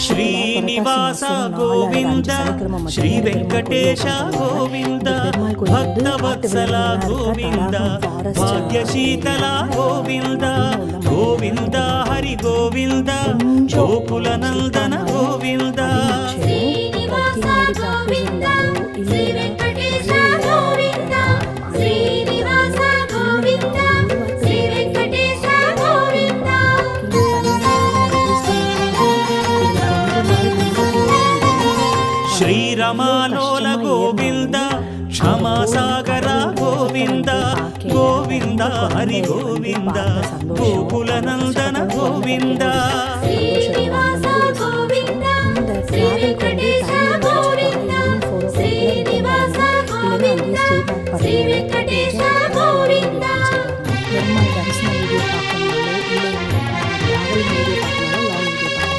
Srinivasa Govinda Shri Venkatesha Govinda Bhaktavatsala Govinda భాగ్యశీతల Govinda Govinda Hari Govinda Gokula Nandana Govinda Srinivasa Govinda Shri Venkatesha Govinda Srinivasa Govinda Shri Venkatesha Govinda శ్రీరమాలోల Govinda క్షమాసాగర Govinda Govinda Hari Govinda Gokula Nandana Govinda Srinivasa